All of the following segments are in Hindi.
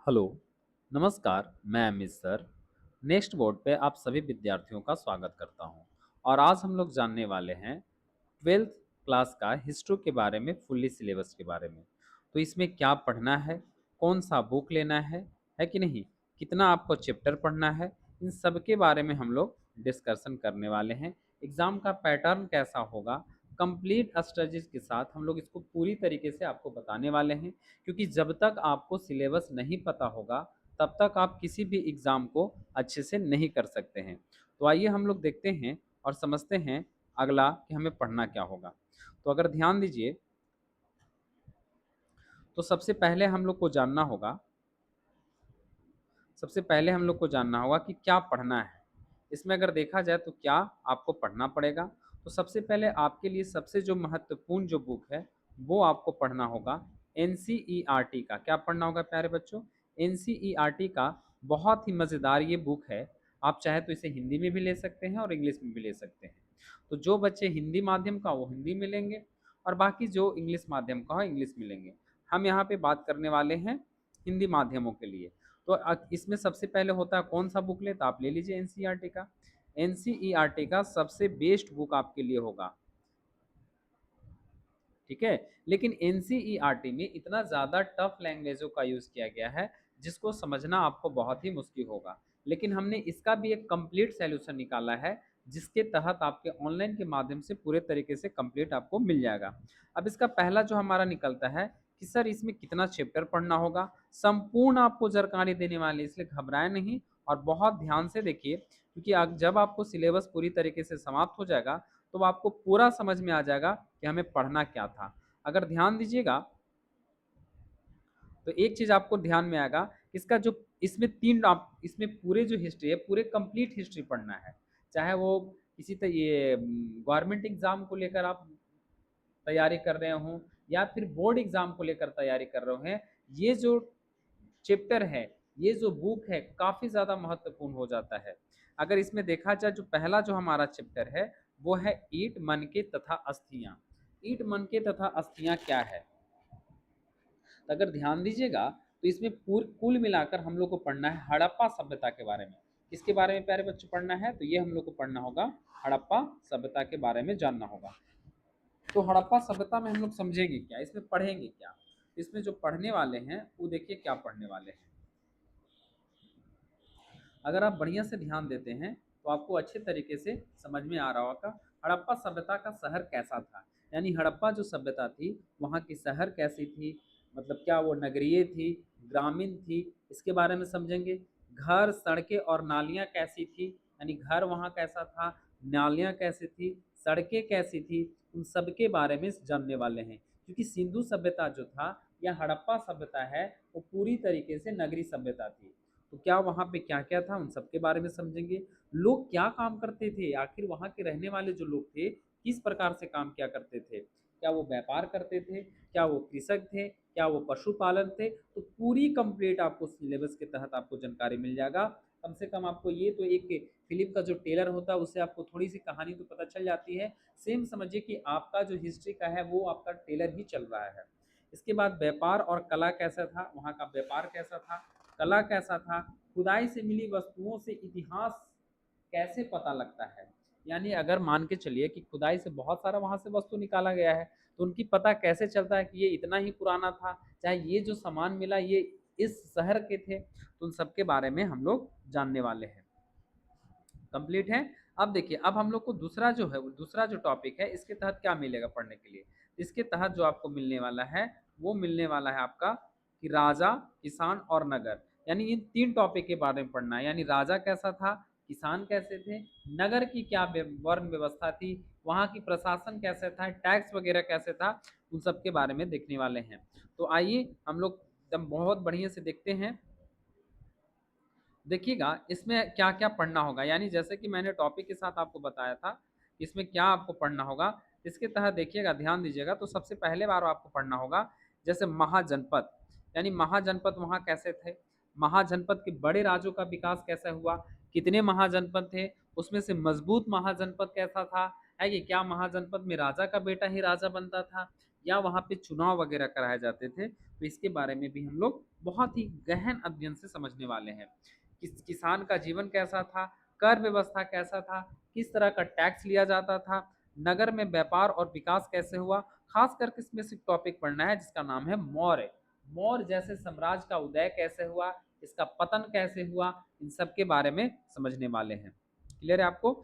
हेलो, नमस्कार, मैं अमित सर। नेक्स्ट बोर्ड पे आप सभी विद्यार्थियों का स्वागत करता हूँ और आज हम लोग जानने वाले हैं 12th क्लास का हिस्ट्री के बारे में, फुल्ली सिलेबस के बारे में। तो इसमें क्या पढ़ना है, कौन सा बुक लेना है कि नहीं, कितना आपको चैप्टर पढ़ना है, इन सब के बारे में हम लोग डिस्कशन करने वाले हैं। एग्ज़ाम का पैटर्न कैसा होगा, कंप्लीट स्ट्रेटजीज के साथ हम लोग इसको पूरी तरीके से आपको बताने वाले हैं, क्योंकि जब तक आपको सिलेबस नहीं पता होगा तब तक आप किसी भी एग्ज़ाम को अच्छे से नहीं कर सकते हैं। तो आइए हम लोग देखते हैं और समझते हैं अगला कि हमें पढ़ना क्या होगा। तो अगर ध्यान दीजिए, तो सबसे पहले हम लोग को जानना होगा कि क्या पढ़ना है। इसमें अगर देखा जाए तो क्या आपको पढ़ना पड़ेगा। तो सबसे पहले आपके लिए सबसे जो महत्वपूर्ण जो बुक है वो आपको पढ़ना होगा एनसीईआरटी का। क्या पढ़ना होगा प्यारे बच्चों? एनसीईआरटी का। बहुत ही मज़ेदार ये बुक है। आप चाहे तो इसे हिंदी में भी ले सकते हैं और इंग्लिश में भी ले सकते हैं। तो जो बच्चे हिंदी माध्यम का वो हिंदी में लेंगे और बाकी जो इंग्लिश माध्यम का हो इंग्लिश में लेंगे। हम यहाँ पे बात करने वाले हैं हिंदी माध्यमों के लिए। तो इसमें सबसे पहले होता है कौन सा बुक ले, तो आप ले लीजिए एनसीईआरटी का। एनसीईआरटी का सबसे बेस्ट बुक आपके लिए होगा, ठीक है। लेकिन एनसीईआरटी में इतना ज़्यादा टफ लैंग्वेजों का यूज़ किया गया है जिसको समझना आपको बहुत ही मुश्किल होगा। लेकिन हमने इसका भी एक कंप्लीट सॉल्यूशन निकाला है जिसके तहत आपके ऑनलाइन के माध्यम से पूरे तरीके से कंप्लीट आपको मिल जाएगा। अब इसका पहला जो हमारा निकलता है कि सर इसमें कितना चैप्टर पढ़ना होगा, संपूर्ण आपको जानकारी देने वाले, इसलिए घबराएं नहीं और बहुत ध्यान से देखिए, क्योंकि जब आपको सिलेबस पूरी तरीके से समाप्त हो जाएगा तो आपको पूरा समझ में आ जाएगा कि हमें पढ़ना क्या था। अगर ध्यान दीजिएगा तो एक चीज़ आपको ध्यान में आएगा, इसका जो इसमें इसमें पूरे जो हिस्ट्री है, पूरे कंप्लीट हिस्ट्री पढ़ना है। चाहे वो किसी ये गवर्नमेंट एग्जाम को लेकर आप तैयारी कर रहे हों या फिर बोर्ड एग्जाम को लेकर तैयारी कर रहे हैं, ये जो चैप्टर है, ये जो बुक है, काफ़ी ज़्यादा महत्वपूर्ण हो जाता है। अगर इसमें देखा जाए जो पहला जो हमारा चैप्टर है वो है ईंट मनके तथा अस्थियाँ। ईंट मनके तथा अस्थियाँ क्या है? तो अगर ध्यान दीजिएगा तो इसमें कुल मिलाकर हम लोग को पढ़ना है हड़प्पा सभ्यता के बारे में। किसके बारे में प्यारे बच्चों पढ़ना है? तो ये हम लोग को पढ़ना होगा हड़प्पा सभ्यता के बारे में जानना होगा। तो हड़प्पा सभ्यता में हम लोग समझेंगे क्या, इसमें पढ़ेंगे क्या? इसमें जो पढ़ने वाले हैं वो देखिए क्या पढ़ने वाले हैं। अगर आप बढ़िया से ध्यान देते हैं तो आपको अच्छे तरीके से समझ में आ रहा होगा हड़प्पा सभ्यता का शहर कैसा था। यानी हड़प्पा जो सभ्यता थी वहाँ की शहर कैसी थी, मतलब क्या वो नगरीय थी, ग्रामीण थी, इसके बारे में समझेंगे। घर, सड़कें और नालियाँ कैसी थी, यानी घर वहाँ कैसा था, नालियाँ कैसी थी, सड़कें कैसी थी, उन सब के बारे में जानने वाले हैं। क्योंकि सिंधु सभ्यता जो था या हड़प्पा सभ्यता है वो पूरी तरीके से नगरी सभ्यता थी। तो क्या वहाँ पे क्या-क्या था उन सब के बारे में समझेंगे। लोग क्या काम करते थे, आखिर वहाँ के रहने वाले जो लोग थे, किस प्रकार से काम किया करते थे? क्या वो व्यापार करते थे? क्या वो कृषक थे? क्या वो पशुपालन थे? तो पूरी कंप्लीट आपको सिलेबस के तहत आपको जानकारी मिल जाएगा। कम से कम आपको ये तो एक फ़िल्म का जो ट्रेलर होता है उससे आपको थोड़ी-सी कहानी तो पता चल जाती है। सेम समझिए कि आपका जो हिस्ट्री का है वो आपका ट्रेलर ही चल रहा है। इसके बाद व्यापार और कला कैसा था, वहाँ का व्यापार कैसा था, कला कैसा था, खुदाई से मिली वस्तुओं से इतिहास कैसे पता लगता है। यानी अगर मान के चलिए कि खुदाई से बहुत सारा वहाँ से वस्तु निकाला गया है तो उनकी पता कैसे चलता है कि ये इतना ही पुराना था, चाहे ये जो सामान मिला ये इस शहर के थे। तो उन सब के बारे में हम लोग जानने वाले हैं। कंप्लीट है। अब देखिए, अब हम लोग को दूसरा जो है, दूसरा जो टॉपिक है इसके तहत क्या मिलेगा पढ़ने के लिए। इसके तहत जो आपको मिलने वाला है वो मिलने वाला है आपका कि राजा, किसान और नगर। यानी इन तीन टॉपिक के बारे में पढ़ना है। यानी राजा कैसा था, किसान कैसे थे, नगर की क्या वर्ण व्यवस्था थी, वहाँ की प्रशासन कैसे था, टैक्स वगैरह कैसे था, उन सब के बारे में देखने वाले हैं। तो आइए हम लोग एकदम बहुत बढ़िया से देखते हैं। देखिएगा इसमें क्या क्या पढ़ना होगा। यानी जैसे कि मैंने टॉपिक के साथ आपको बताया था कि इसमें क्या आपको पढ़ना होगा, इसके तहत देखिएगा, ध्यान दीजिएगा। तो सबसे पहले बार आपको पढ़ना होगा जैसे महाजनपद। यानी महाजनपद वहाँ कैसे थे, महाजनपद के बड़े राज्यों का विकास कैसे हुआ, कितने महाजनपद थे, उसमें से मजबूत महाजनपद कैसा था, है कि क्या महाजनपद में राजा का बेटा ही राजा बनता था, या वहाँ पे चुनाव वगैरह कराए जाते थे, तो इसके बारे में भी हम लोग बहुत ही गहन अध्ययन से समझने वाले हैं। किसान का जीवन कैसा था, कर व्यवस्था कैसा था, किस तरह का टैक्स लिया जाता था, नगर में व्यापार और विकास कैसे हुआ। खास करके इसमें से टॉपिक पढ़ना है जिसका नाम है मौर्य। मौर्य जैसे साम्राज्य का उदय कैसे हुआ, इसका पतन कैसे हुआ, इन सब के बारे में समझने वाले हैं। क्लियर है आपको?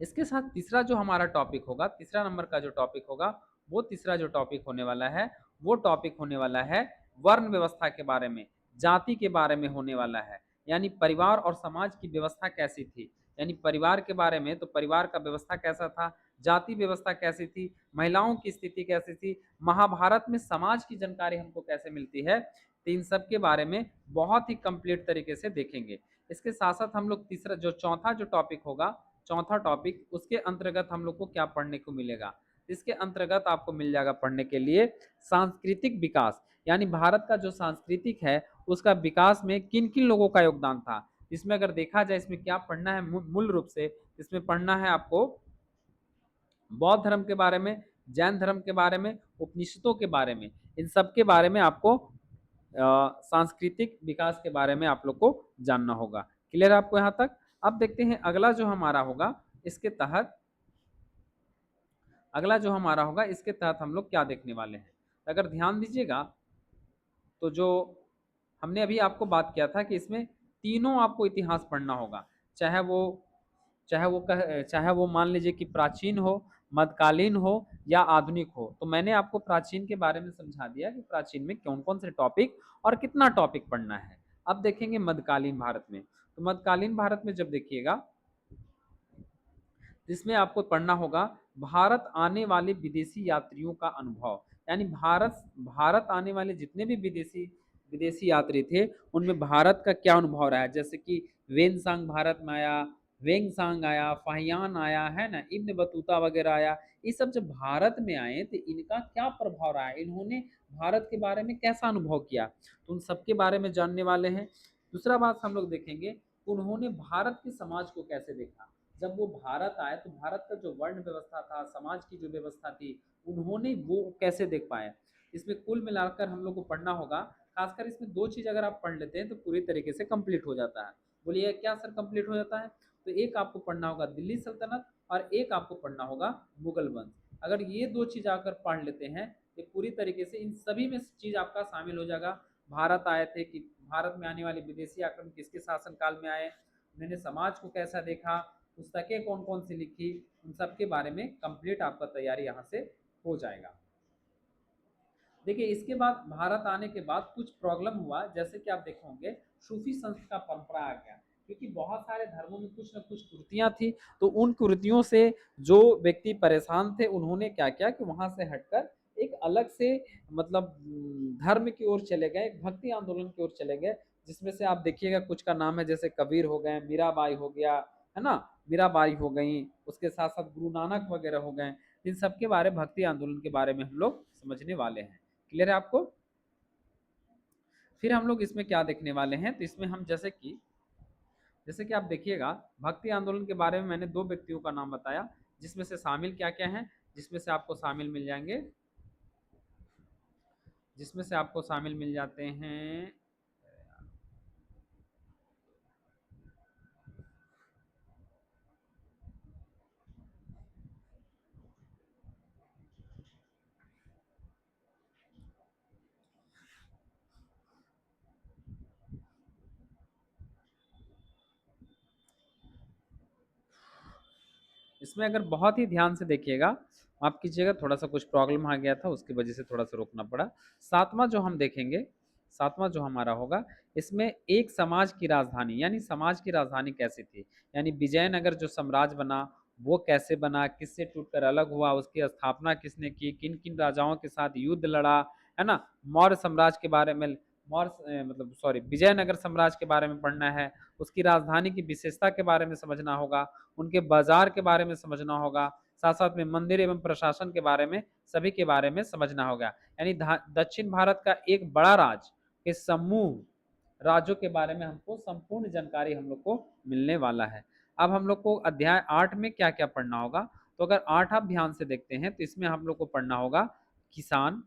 इसके साथ तीसरा जो हमारा टॉपिक होगा, तीसरा नंबर का जो टॉपिक होगा, वो तीसरा जो टॉपिक होने वाला है, वो टॉपिक होने वाला है वर्ण व्यवस्था के बारे में, जाति के बारे में होने वाला है। यानी परिवार और समाज की व्यवस्था कैसी थी, यानी परिवार के बारे में, तो परिवार का व्यवस्था कैसा था, जाति व्यवस्था कैसी थी, महिलाओं की स्थिति कैसी थी, महाभारत में समाज की जानकारी हमको कैसे मिलती है, तो इन सब के बारे में बहुत ही कंप्लीट तरीके से देखेंगे। इसके साथ साथ हम लोग तीसरा जो चौथा जो टॉपिक होगा, चौथा टॉपिक, उसके अंतर्गत हम लोग को क्या पढ़ने को मिलेगा, इसके अंतर्गत आपको मिल जाएगा पढ़ने के लिए सांस्कृतिक विकास। यानी भारत का जो सांस्कृतिक है उसका विकास में किन किन लोगों का योगदान था। इसमें अगर देखा जाए इसमें क्या पढ़ना है, मूल रूप से इसमें पढ़ना है आपको बौद्ध धर्म के बारे में, जैन धर्म के बारे में, उपनिषदों के बारे में, इन सब के बारे में आपको सांस्कृतिक विकास के बारे में आप लोग को जानना होगा। क्लियर है आपको यहाँ तक? अब देखते हैं अगला जो हमारा होगा, इसके तहत अगला जो हमारा होगा इसके तहत हम लोग क्या देखने वाले हैं। अगर ध्यान दीजिएगा तो जो हमने अभी आपको बात किया था कि इसमें तीनों आपको इतिहास पढ़ना होगा, चाहे वो चाहे वो मान लीजिए कि प्राचीन हो, मध्यकालीन हो या आधुनिक हो। तो मैंने आपको प्राचीन के बारे में समझा दिया कि प्राचीन में कौन कौन से टॉपिक और कितना टॉपिक पढ़ना है। अब देखेंगे मध्यकालीन भारत में। तो मध्यकालीन भारत में जब देखिएगा, जिसमें आपको पढ़ना होगा भारत आने वाले विदेशी यात्रियों का अनुभव। यानी भारत भारत आने वाले जितने भी विदेशी विदेशी यात्री थे उनमें भारत का क्या अनुभव रहा है। जैसे कि वेनसांग भारत में आया, वेंगसांग आया, फाहियान आया है ना, इब्न बतूता वगैरह आया। ये सब जब भारत में आए तो इनका क्या प्रभाव रहा है, इन्होंने भारत के बारे में कैसा अनुभव किया, तो उन सबके बारे में जानने वाले हैं। दूसरा बात हम लोग देखेंगे, उन्होंने भारत के समाज को कैसे देखा। जब वो भारत आए तो भारत का जो वर्ण व्यवस्था था, समाज की जो व्यवस्था थी, उन्होंने वो कैसे देख पाए। इसमें कुल मिलाकर हम लोग को पढ़ना होगा, खासकर इसमें दो चीज अगर आप पढ़ लेते हैं तो पूरी तरीके से कंप्लीट हो जाता है। बोलिए क्या सर कंप्लीट हो जाता है? तो एक आपको पढ़ना होगा दिल्ली सल्तनत और एक आपको पढ़ना होगा मुगल वंश। अगर ये दो चीज आकर पढ़ लेते हैं तो पूरी तरीके से इन सभी में चीज आपका शामिल हो जाएगा। भारत आए थे कि भारत में आने वाले विदेशी आक्रमण किसके शासनकाल में आए, उन्होंने समाज को कैसा देखा, पुस्तकें कौन कौन सी लिखी, उन सब के बारे में कंप्लीट आपका तैयारी यहाँ से हो जाएगा। देखिए इसके बाद भारत आने के बाद कुछ प्रॉब्लम हुआ, जैसे कि आप देखोगे सूफी संत का परंपरा आ गया, क्योंकि बहुत सारे धर्मों में कुछ न कुछ कुरीतियां थी। तो उन कुरीतियों से जो व्यक्ति परेशान थे उन्होंने क्या किया कि वहां से हटकर एक अलग से मतलब धर्म की ओर चले गए, एक भक्ति आंदोलन की ओर चले गए। जिसमें से आप देखिएगा कुछ का नाम है जैसे कबीर हो गए, मीराबाई हो गया, है ना, मीराबाई हो गई, उसके साथ साथ गुरु नानक वगैरह हो गए। इन सब के बारे भक्ति आंदोलन के बारे में हम लोग समझने वाले हैं। क्लियर है आपको? फिर हम लोग इसमें क्या देखने वाले हैं, तो इसमें हम जैसे कि आप देखिएगा भक्ति आंदोलन के बारे में मैंने दो व्यक्तियों का नाम बताया, जिसमें से शामिल क्या क्या है, जिसमें से आपको शामिल मिल जाएंगे, जिसमें से आपको शामिल मिल जाते हैं इसमें अगर बहुत ही ध्यान से देखिएगा, आप कीजिएगा, थोड़ा सा कुछ प्रॉब्लम आ गया था उसकी वजह से थोड़ा सा रोकना पड़ा। सातवां जो हम देखेंगे, सातवां जो हमारा होगा, इसमें एक समाज की राजधानी, यानी समाज की राजधानी कैसी थी, यानी विजयनगर जो साम्राज्य बना वो कैसे बना, किससे टूटकर अलग हुआ, उसकी स्थापना किसने की, किन किन राजाओं के साथ युद्ध लड़ा, है ना। मौर्य साम्राज्य के बारे में, मतलब सॉरी विजयनगर साम्राज्य के बारे में पढ़ना है, उसकी राजधानी की विशेषता के बारे में समझना होगा, उनके बाजार के बारे में समझना होगा, साथ साथ में मंदिर एवं प्रशासन के बारे में, सभी के बारे में समझना होगा। यानी दक्षिण भारत का एक बड़ा राज्य के समूह राज्यों के बारे में हमको संपूर्ण जानकारी हम लोग को मिलने वाला है। अब हम लोग को अध्याय 8 में क्या क्या पढ़ना होगा, तो अगर 8 आप ध्यान से देखते हैं तो इसमें हम लोग को पढ़ना होगा किसान।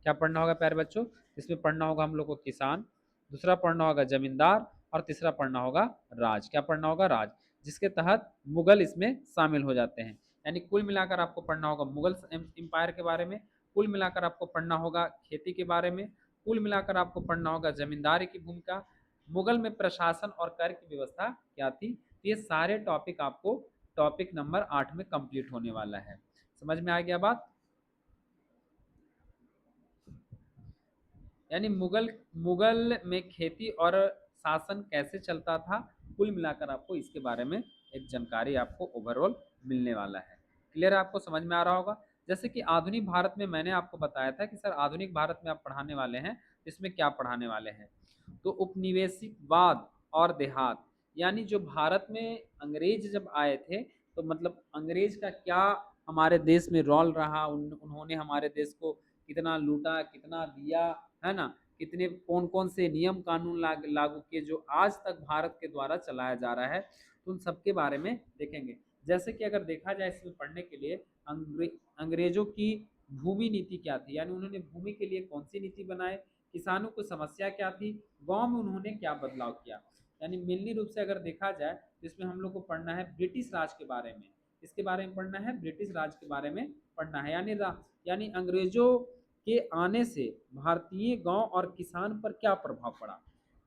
क्या पढ़ना होगा प्यारे बच्चों? इसमें पढ़ना होगा हम लोग को किसान, दूसरा पढ़ना होगा जमींदार और तीसरा पढ़ना होगा राज। क्या पढ़ना होगा? राज, जिसके तहत मुगल इसमें शामिल हो जाते हैं। यानी कुल मिलाकर आपको पढ़ना होगा मुगल एम्पायर के बारे में, कुल मिलाकर आपको पढ़ना होगा खेती के बारे में, कुल मिलाकर आपको पढ़ना होगा जमींदारी की भूमिका, मुगल में प्रशासन और कर की व्यवस्था क्या थी। तो ये सारे टॉपिक आपको टॉपिक नंबर 8 में कंप्लीट होने वाला है। समझ में आ गया बात? यानी मुगल मुगल में खेती और शासन कैसे चलता था, कुल मिलाकर आपको इसके बारे में एक जानकारी आपको ओवरऑल मिलने वाला है। क्लियर है? आपको समझ में आ रहा होगा। जैसे कि आधुनिक भारत में मैंने आपको बताया था कि सर आधुनिक भारत में आप पढ़ाने वाले हैं, इसमें क्या पढ़ाने वाले हैं? तो उपनिवेशिकवाद और देहात, यानी जो भारत में अंग्रेज जब आए थे तो मतलब अंग्रेज का क्या हमारे देश में रोल रहा, उन्होंने हमारे देश को कितना लूटा, कितना दिया, है ना, कितने कौन कौन से नियम कानून लागू किए जो आज तक भारत के द्वारा चलाया जा रहा है, तो उन सब के बारे में देखेंगे। जैसे कि अगर देखा जाए इसमें पढ़ने के लिए अंग्रेजों की भूमि नीति क्या थी, यानी उन्होंने भूमि के लिए कौन सी नीति बनाए, किसानों को समस्या क्या थी, गांव में उन्होंने क्या बदलाव किया। यानी मिलनी रूप से अगर देखा जाए तो इसमें हम लोग को पढ़ना है ब्रिटिश राज के बारे में, इसके बारे में पढ़ना है, ब्रिटिश राज के बारे में पढ़ना है। यानी अंग्रेजों के आने से भारतीय गांव और किसान पर क्या प्रभाव पड़ा।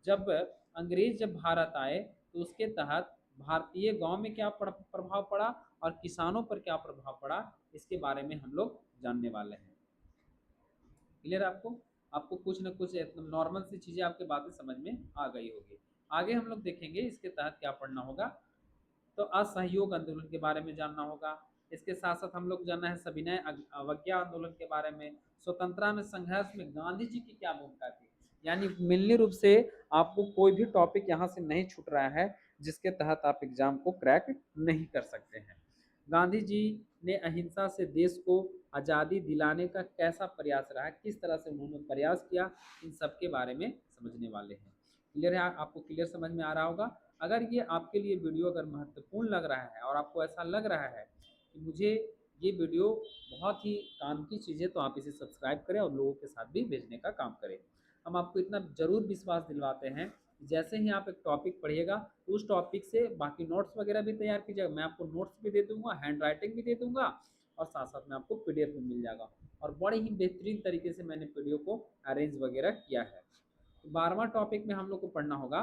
जब अंग्रेज जब भारत आए तो उसके तहत भारतीय गांव में क्या प्रभाव पड़ा और किसानों पर क्या प्रभाव पड़ा, इसके बारे में हम लोग जानने वाले हैं। क्लियर है आपको? आपको कुछ न कुछ नॉर्मल सी चीजें आपके बातें समझ में आ गई होगी। आगे हम लोग देखेंगे इसके तहत क्या पढ़ना होगा। तो असहयोग आंदोलन के बारे में जानना होगा। इसके साथ साथ हम लोग जानना है सविनय अवज्ञा आंदोलन के बारे में, स्वतंत्रता में संघर्ष में गांधी जी की क्या भूमिका थी। यानी मिलनी रूप से आपको कोई भी टॉपिक यहाँ से नहीं छूट रहा है जिसके तहत आप एग्जाम को क्रैक नहीं कर सकते हैं। गांधी जी ने अहिंसा से देश को आज़ादी दिलाने का कैसा प्रयास रहा, किस तरह से उन्होंने प्रयास किया, इन सब के बारे में समझने वाले हैं। क्लियर है? आपको क्लियर समझ में आ रहा होगा। अगर ये आपके लिए वीडियो अगर महत्वपूर्ण लग रहा है और आपको ऐसा लग रहा है कि मुझे ये वीडियो बहुत ही काम की चीज़ है, तो आप इसे सब्सक्राइब करें और लोगों के साथ भी भेजने का काम करें। हम आपको इतना ज़रूर विश्वास दिलवाते हैं कि जैसे ही आप एक टॉपिक पढ़िएगा तो उस टॉपिक से बाकी नोट्स वगैरह भी तैयार कीजिएगा। मैं आपको नोट्स भी दे दूंगा, हैंड राइटिंग भी दे दूंगा और साथ साथ में आपको पीडीएफ भी मिल जाएगा। और बड़े ही बेहतरीन तरीके से मैंने पीडीएफ को अरेंज वगैरह किया है। 12वां टॉपिक में हम लोग को पढ़ना होगा,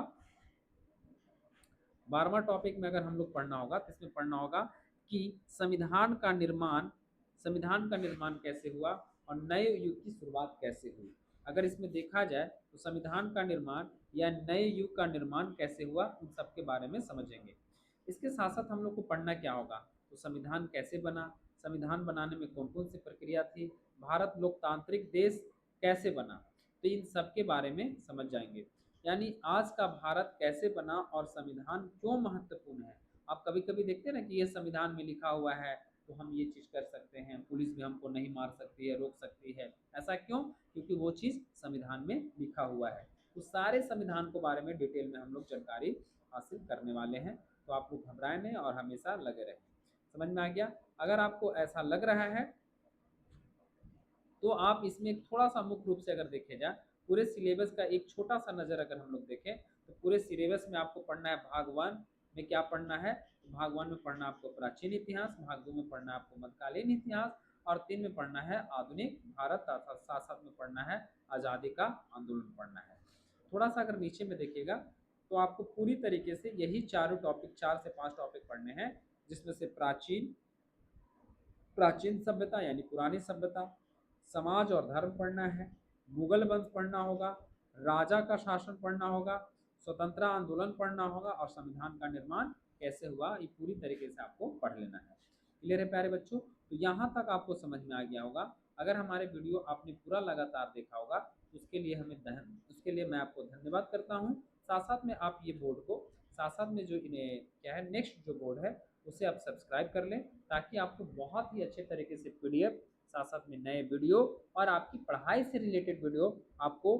12वां टॉपिक में अगर हम लोग पढ़ना होगा तो इसमें पढ़ना होगा कि संविधान का निर्माण कैसे हुआ और नए युग की शुरुआत कैसे हुई। अगर इसमें देखा जाए तो संविधान का निर्माण या नए युग का निर्माण कैसे हुआ, उन सब के बारे में समझेंगे। इसके साथ साथ हम लोग को पढ़ना क्या होगा, तो संविधान कैसे बना, संविधान बनाने में कौन कौन सी प्रक्रिया थी, भारत लोकतांत्रिक देश कैसे बना, तो इन सब के बारे में समझ जाएंगे। यानी आज का भारत कैसे बना और संविधान क्यों महत्वपूर्ण है। आप कभी कभी देखते हैं ना कि ये संविधान में लिखा हुआ है तो हम ये चीज़ कर सकते हैं, पुलिस भी हमको नहीं मार सकती है, रोक सकती है। ऐसा क्यों? क्योंकि वो चीज़ संविधान में लिखा हुआ है। तो सारे संविधान के बारे में डिटेल में हम लोग जानकारी हासिल करने वाले हैं। तो आप लोग घबराएं नहीं और हमेशा लगे रहें। समझ में आ गया? अगर आपको ऐसा लग रहा है तो आप इसमें थोड़ा सा मुख्य रूप से अगर देखे जाए पूरे सिलेबस का एक छोटा सा नज़र अगर हम लोग देखें तो पूरे सिलेबस में आपको पढ़ना है भाग 1 में क्या पढ़ना है, भाग 1 में पढ़ना आपको प्राचीन इतिहास, भाग 2 में पढ़ना है आपको मध्यकालीन इतिहास और 3 में पढ़ना है आधुनिक भारत, साथ साथ में पढ़ना है आज़ादी का आंदोलन पढ़ना है। थोड़ा सा अगर नीचे में देखिएगा तो आपको पूरी तरीके से यही चारों टॉपिक, 4 से 5 टॉपिक पढ़ने हैं, जिसमें से प्राचीन सभ्यता यानी पुरानी सभ्यता, समाज और धर्म पढ़ना है, मुगल वंश पढ़ना होगा, राजा का शासन पढ़ना होगा, स्वतंत्रता आंदोलन पढ़ना होगा और संविधान का निर्माण कैसे हुआ, ये पूरी तरीके से आपको पढ़ लेना है। क्लियर है प्यारे बच्चों? तो यहाँ तक आपको समझ में आ गया होगा। अगर हमारे वीडियो आपने पूरा लगातार देखा होगा तो उसके लिए मैं आपको धन्यवाद करता हूँ। साथ साथ में आप ये बोर्ड को, साथ साथ में जो इन्हें क्या है नेक्स्ट जो बोर्ड है उसे आप सब्सक्राइब कर लें, ताकि आपको बहुत ही अच्छे तरीके से पीडीएफ, साथ साथ में नए वीडियो और आपकी पढ़ाई से रिलेटेड वीडियो आपको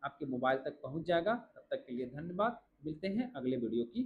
आपके मोबाइल तक पहुंच जाएगा। तब तक के लिए धन्यवाद। मिलते हैं अगले वीडियो की